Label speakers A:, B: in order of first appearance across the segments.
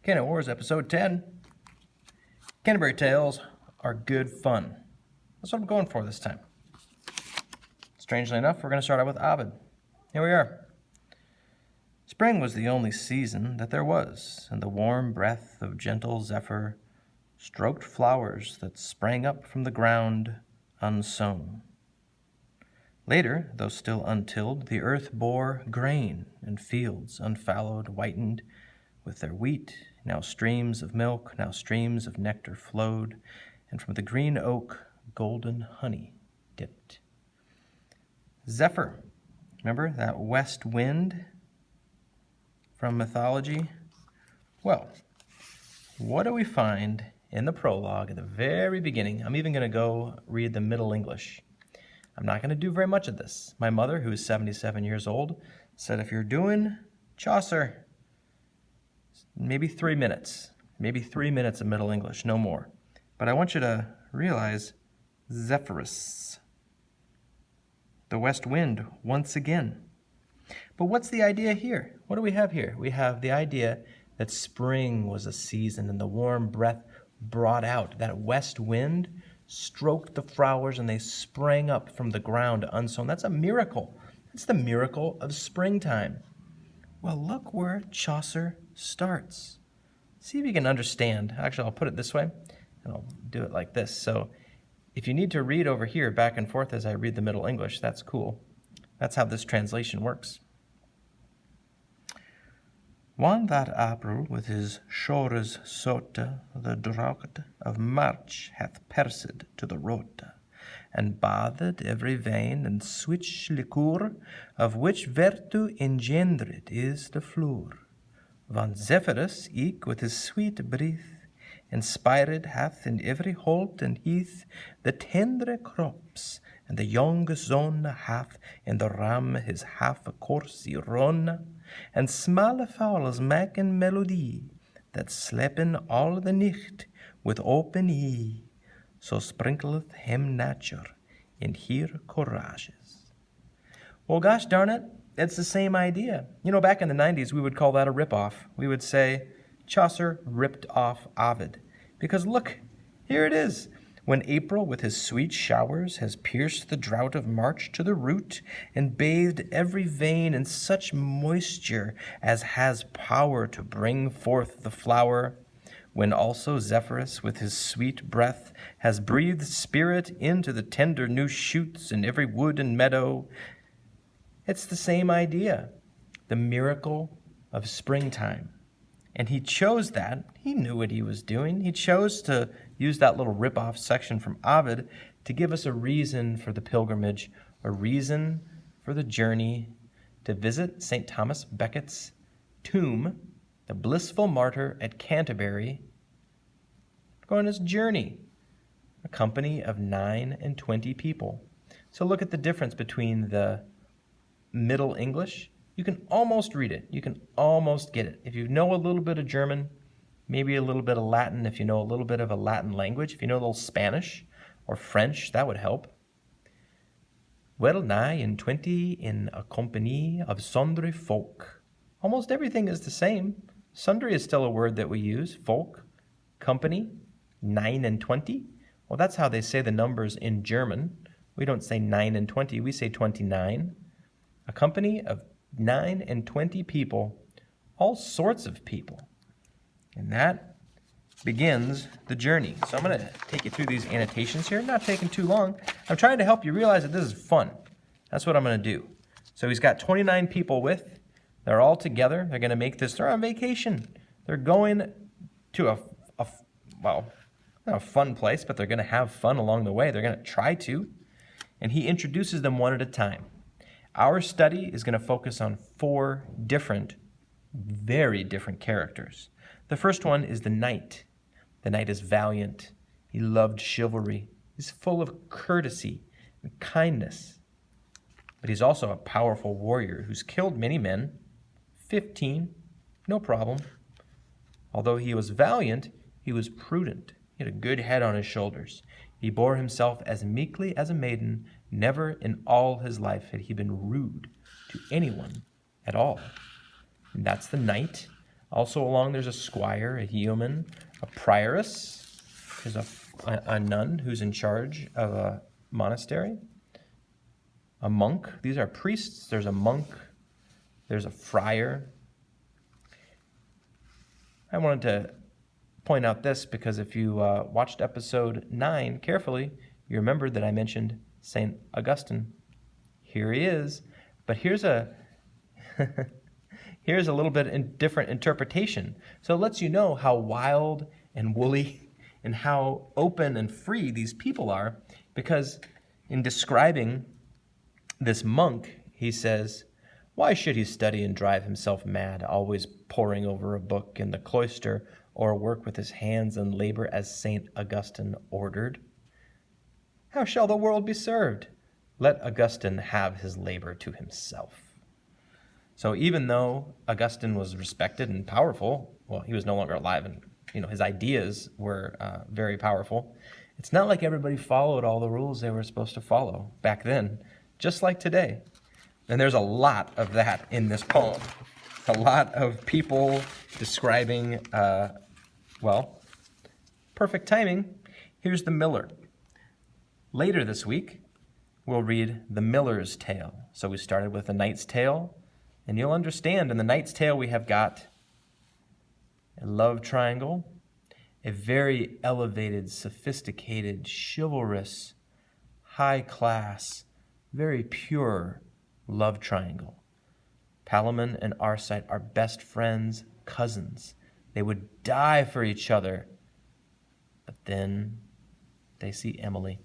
A: Canon Wars, Episode 10. Canterbury Tales are good fun. That's what I'm going for this time. Strangely enough, we're going to start out with Ovid. Here we are. Spring was the only season that there was, and the warm breath of gentle zephyr stroked flowers that sprang up from the ground unsown. Later, though still untilled, the earth bore grain, and fields unfallowed whitened with their wheat. Now streams of milk, now streams of nectar flowed, and from the green oak golden honey dipped. Zephyr, remember that west wind from mythology? Well, what do we find in the prologue at the very beginning? I'm even going to go read the Middle English. I'm not going to do very much of this. My mother, who is 77 years old, said if you're doing Chaucer, maybe 3 minutes. Maybe 3 minutes of Middle English, no more. But I want you to realize Zephyrus, the west wind, once again. But what's the idea here? What do we have here? We have the idea that spring was a season and the warm breath brought out. That west wind stroked the flowers and they sprang up from the ground unsown. That's a miracle. That's the miracle of springtime. Well, look where Chaucer starts. See if you can understand. Actually, I'll put it this way, and I'll do it like this. So if you need to read over here back and forth as I read the Middle English, that's cool. That's how this translation works. One that April with his shores sote, the draught of March hath persed to the rote, and bathed every vein in switch liquor, of which virtue engendred is the flour. Van Zephyrus eke with his sweet breath inspired hath in every holt and heath the tendre crops, and the young zone hath in the ram his half a course y run, and smalle fowls maken melodie, that slepen all the night with open ee. So sprinkleth him nature in her courages. Well, gosh darn it, it's the same idea. You know, back in the 90s, we would call that a ripoff. We would say Chaucer ripped off Ovid. Because look, here it is. When April with his sweet showers has pierced the drought of March to the root, and bathed every vein in such moisture as has power to bring forth the flower, when also Zephyrus with his sweet breath has breathed spirit into the tender new shoots in every wood and meadow. It's the same idea, the miracle of springtime. And he chose that. He knew what he was doing. He chose to use that little rip-off section from Ovid to give us a reason for the pilgrimage, a reason for the journey to visit St. Thomas Becket's tomb, the blissful martyr at Canterbury, go on his journey, a company of 29 people. So look at the difference between the Middle English. You can almost read it. You can almost get it. If you know a little bit of German, maybe a little bit of Latin, if you know a little bit of a Latin language, if you know a little Spanish or French, that would help. Well nigh in 20 in a company of sundry folk. Almost everything is the same. Sundry is still a word that we use. Folk, company, 9 and 20. Well, that's how they say the numbers in German. We don't say 9 and 20, we say 29. A company of 29 people, all sorts of people. And that begins the journey. So I'm going to take you through these annotations here. Not taking too long. I'm trying to help you realize that this is fun. That's what I'm going to do. So he's got 29 people with. They're all together. They're going to make this. They're on vacation. They're going to not a fun place, but they're going to have fun along the way. They're going to try to. And he introduces them one at a time. Our study is going to focus on 4 different, very different characters. The first one is the knight. The knight is valiant. He loved chivalry. He's full of courtesy and kindness. But he's also a powerful warrior who's killed many men. 15, no problem. Although he was valiant, he was prudent. He had a good head on his shoulders. He bore himself as meekly as a maiden. Never in all his life had he been rude to anyone at all. And that's the knight. Also along there's a squire, a yeoman, a prioress, is a nun who's in charge of a monastery, a monk. These are priests. There's a monk. There's a friar. I wanted to point out this because if you watched episode 9 carefully, you remembered that I mentioned St. Augustine. Here he is. But here's a here's a little bit different interpretation. So it lets you know how wild and woolly and how open and free these people are, because in describing this monk, he says, "Why should he study and drive himself mad, always poring over a book in the cloister, or work with his hands and labor as St. Augustine ordered? How shall the world be served? Let Augustine have his labor to himself." So even though Augustine was respected and powerful, well, he was no longer alive, and his ideas were very powerful. It's not like everybody followed all the rules they were supposed to follow back then, just like today. And there's a lot of that in this poem. A lot of people describing, perfect timing. Here's the miller. Later this week, we'll read the miller's tale. So we started with the knight's tale, and you'll understand in the knight's tale we have got a love triangle, a very elevated, sophisticated, chivalrous, high-class, very pure love triangle. Palamon and Arcite are best friends, cousins. They would die for each other. But then they see Emily,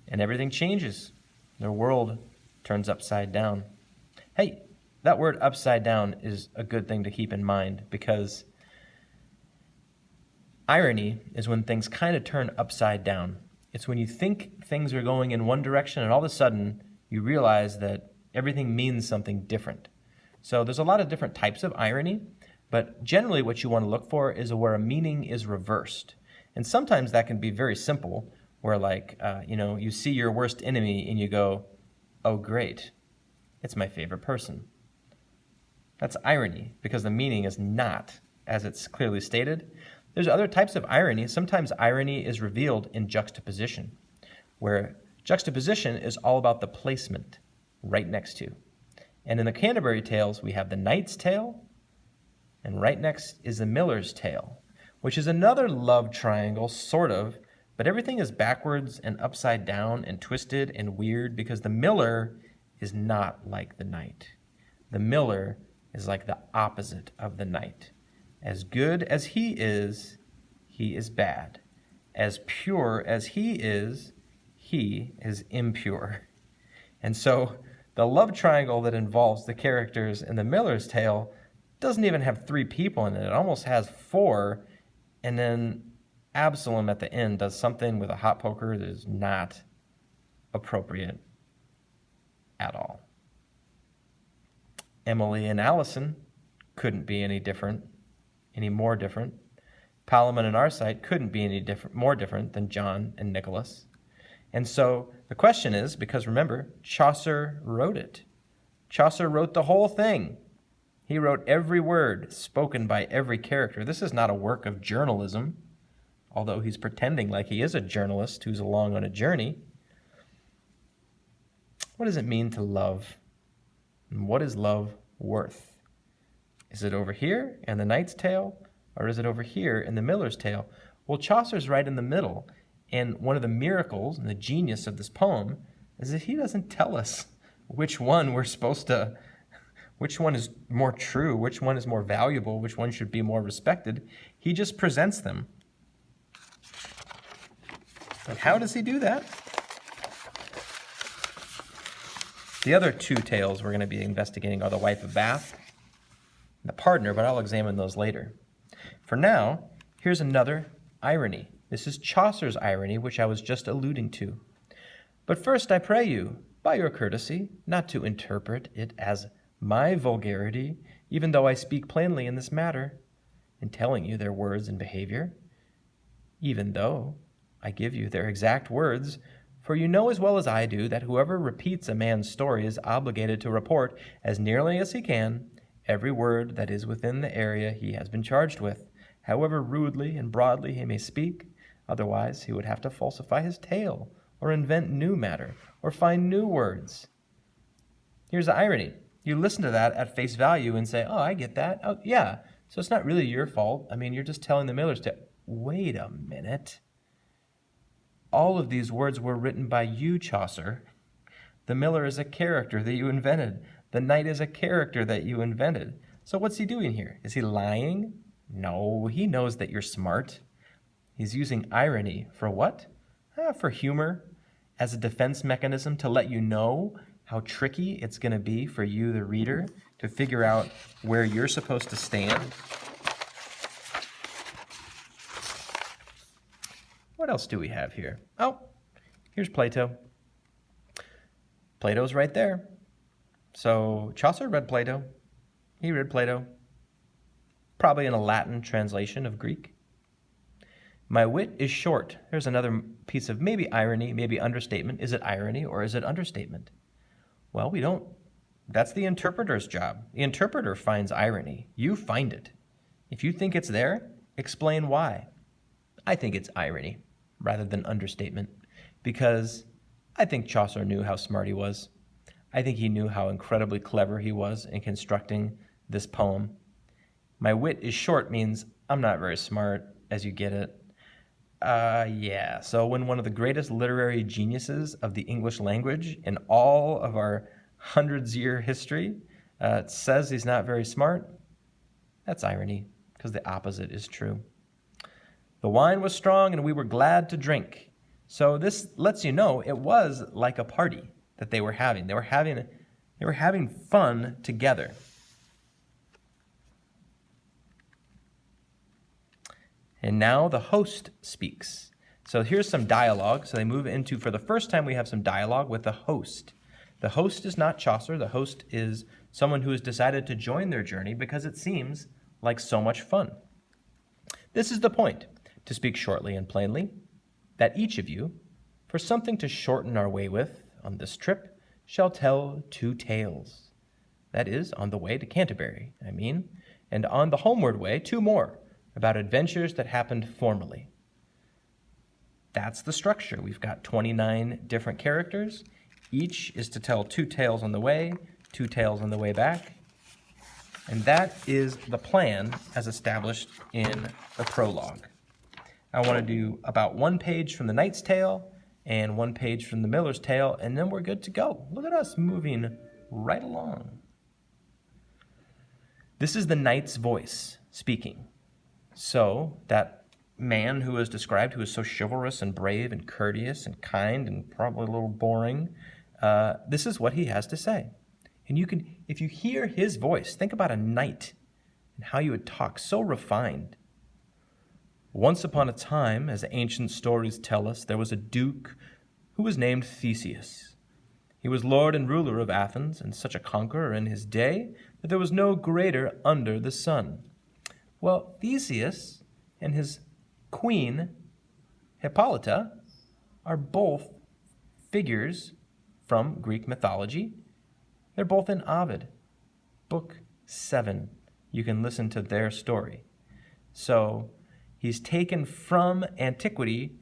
A: and everything changes. Their world turns upside down. Hey, that word upside down is a good thing to keep in mind, because irony is when things kind of turn upside down. It's when you think things are going in one direction and all of a sudden you realize that everything means something different. So there's a lot of different types of irony, but generally what you want to look for is where a meaning is reversed. And sometimes that can be very simple, where you see your worst enemy and you go, "Oh, great, it's my favorite person." That's irony, because the meaning is not as it's clearly stated. There's other types of irony. Sometimes irony is revealed in juxtaposition, where juxtaposition is all about the placement right next to. And in the Canterbury Tales, we have the knight's tale, and right next is the miller's tale, which is another love triangle, sort of, but everything is backwards and upside down and twisted and weird, because the miller is not like the knight. The miller is like the opposite of the knight. As good as he is bad. As pure as he is impure. And so the love triangle that involves the characters in the miller's tale doesn't even have 3 people in it. It almost has 4, and then Absalom at the end does something with a hot poker that is not appropriate at all. Emily and Allison couldn't be any more different. Palamon and Arcite couldn't be any more different than John and Nicholas. And so the question is, because remember, Chaucer wrote it. Chaucer wrote the whole thing. He wrote every word spoken by every character. This is not a work of journalism, although he's pretending like he is a journalist who's along on a journey. What does it mean to love? And what is love worth? Is it over here in the knight's tale, or is it over here in the miller's tale? Well, Chaucer's right in the middle, and one of the miracles and the genius of this poem is that he doesn't tell us which one is more true, which one is more valuable, which one should be more respected. He just presents them. And how does he do that? The other 2 tales we're going to be investigating are the Wife of Bath and the Pardoner, but I'll examine those later. For now, here's another irony. This is Chaucer's irony, which I was just alluding to. But first I pray you, by your courtesy, not to interpret it as my vulgarity, even though I speak plainly in this matter, in telling you their words and behavior, even though I give you their exact words. For you know as well as I do that whoever repeats a man's story is obligated to report, as nearly as he can, every word that is within the area he has been charged with, however rudely and broadly he may speak. Otherwise, he would have to falsify his tale, or invent new matter, or find new words. Here's the irony. You listen to that at face value and say, oh, I get that. Oh, yeah. So it's not really your fault. I mean, you're just telling the Millers to, wait a minute. All of these words were written by you, Chaucer. The miller is a character that you invented. The knight is a character that you invented. So what's he doing here? Is he lying? No, he knows that you're smart. He's using irony for what? For humor, as a defense mechanism to let you know how tricky it's going to be for you, the reader, to figure out where you're supposed to stand. What else do we have here? Oh, here's Plato. Plato's right there. So Chaucer read Plato. He read Plato, probably in a Latin translation of Greek. My wit is short. There's another piece of maybe irony, maybe understatement. Is it irony or is it understatement? Well, we don't. That's the interpreter's job. The interpreter finds irony. You find it. If you think it's there, explain why. I think it's irony rather than understatement, because I think Chaucer knew how smart he was. I think he knew how incredibly clever he was in constructing this poem. My wit is short means I'm not very smart, as you get it. Yeah, so when one of the greatest literary geniuses of the English language in all of our hundreds-year history says he's not very smart, that's irony, because the opposite is true. The wine was strong and we were glad to drink. So this lets you know it was like a party that they were having. They were having fun together. And now the host speaks. So here's some dialogue. So they move into, for the first time, we have some dialogue with the host. The host is not Chaucer. The host is someone who has decided to join their journey because it seems like so much fun. This is the point, to speak shortly and plainly, that each of you, for something to shorten our way with on this trip, shall tell 2 tales. That is, on the way to Canterbury, and on the homeward way, 2 more, about adventures that happened formerly. That's the structure. We've got 29 different characters. Each is to tell 2 tales on the way, 2 tales on the way back. And that is the plan as established in the prologue. I want to do about 1 page from the knight's tale and 1 page from the miller's tale, and then we're good to go. Look at us moving right along. This is the knight's voice speaking. So that man who is described, who is so chivalrous and brave and courteous and kind and probably a little boring, this is what he has to say. And you can, if you hear his voice, think about a knight and how you would talk, so refined. Once upon a time, as ancient stories tell us, there was a duke who was named Theseus. He was lord and ruler of Athens, and such a conqueror in his day that there was no greater under the sun. Well, Theseus and his queen, Hippolyta, are both figures from Greek mythology. They're both in Ovid, book 7. You can listen to their story. So he's taken from antiquity,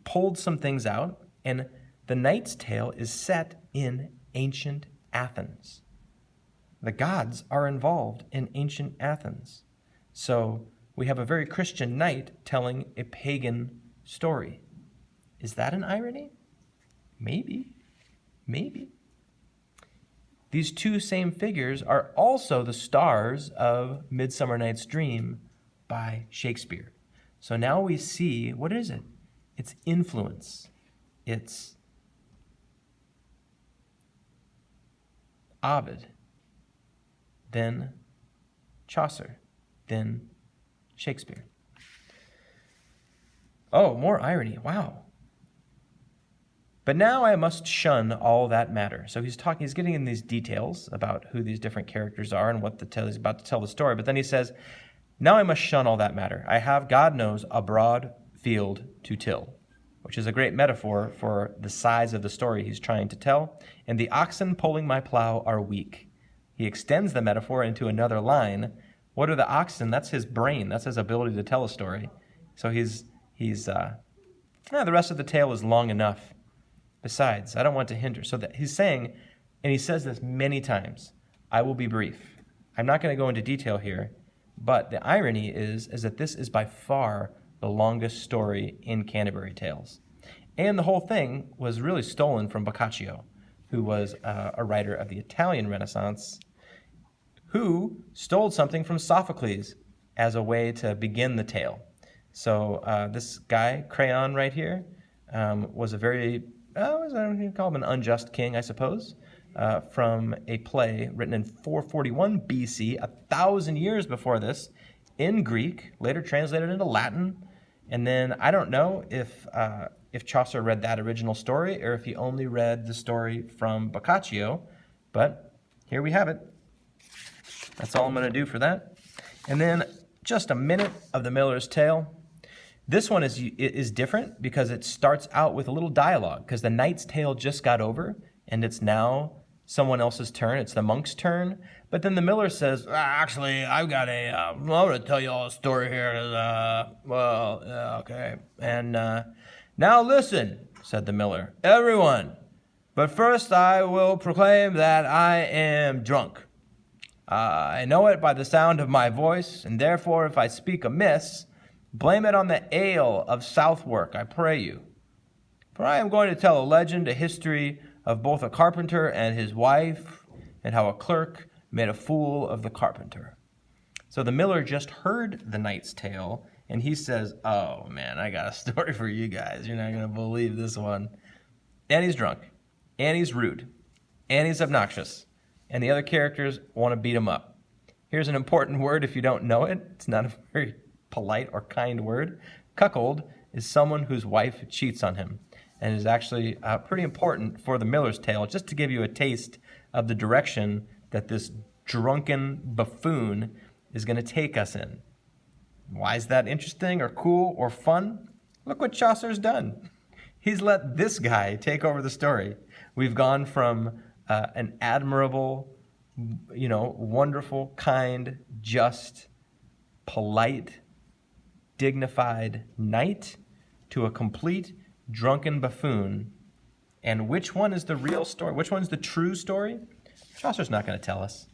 A: pulled some things out, and the knight's tale is set in ancient Athens. The gods are involved in ancient Athens. So we have a very Christian knight telling a pagan story. Is that an irony? Maybe. These 2 same figures are also the stars of Midsummer Night's Dream by Shakespeare. So now we see, what is it? It's influence. It's Ovid, then Chaucer, then Shakespeare. Oh, more irony. Wow. But now I must shun all that matter. So he's getting in these details about who these different characters are and what he's about to tell the story. But then he says, now I must shun all that matter. I have, God knows, a broad field to till, which is a great metaphor for the size of the story he's trying to tell. And the oxen pulling my plow are weak. he extends the metaphor into another line. What are the oxen? That's his brain. That's his ability to tell a story. So the rest of the tale is long enough. Besides, I don't want to hinder. So that he's saying, and he says this many times, I will be brief. I'm not going to go into detail here, but the irony is that this is by far the longest story in Canterbury Tales. And the whole thing was really stolen from Boccaccio, who was a writer of the Italian Renaissance, who stole something from Sophocles as a way to begin the tale. So this guy, Crayon right here, was a very, you call him an unjust king, I suppose, from a play written in 441 BC, 1,000 years before this, in Greek, later translated into Latin. And then I don't know if Chaucer read that original story or if he only read the story from Boccaccio, but here we have it. That's all I'm going to do for that. And then just a minute of the Miller's Tale. This one is different because it starts out with a little dialogue, because the knight's tale just got over and it's now someone else's turn. It's the monk's turn. But then the miller says, actually, I've got I'm going to tell you all a story here. Okay. And now listen, said the miller, everyone. But first I will proclaim that I am drunk. I know it by the sound of my voice, and therefore if I speak amiss, blame it on the ale of Southwark, I pray you. For I am going to tell a legend, a history of both a carpenter and his wife, and how a clerk made a fool of the carpenter. So the miller just heard the knight's tale, and he says, oh man, I got a story for you guys. You're not going to believe this one. And he's drunk, and he's rude, and he's obnoxious, and the other characters want to beat him up. Here's an important word if you don't know it. It's not a very polite or kind word. Cuckold is someone whose wife cheats on him, and is actually pretty important for the miller's tale, just to give you a taste of the direction that this drunken buffoon is going to take us in. Why is that interesting or cool or fun? Look what Chaucer's done. He's let this guy take over the story. We've gone from an admirable, wonderful, kind, just, polite, dignified knight to a complete drunken buffoon. And which one is the real story? Which one's the true story? Chaucer's not going to tell us.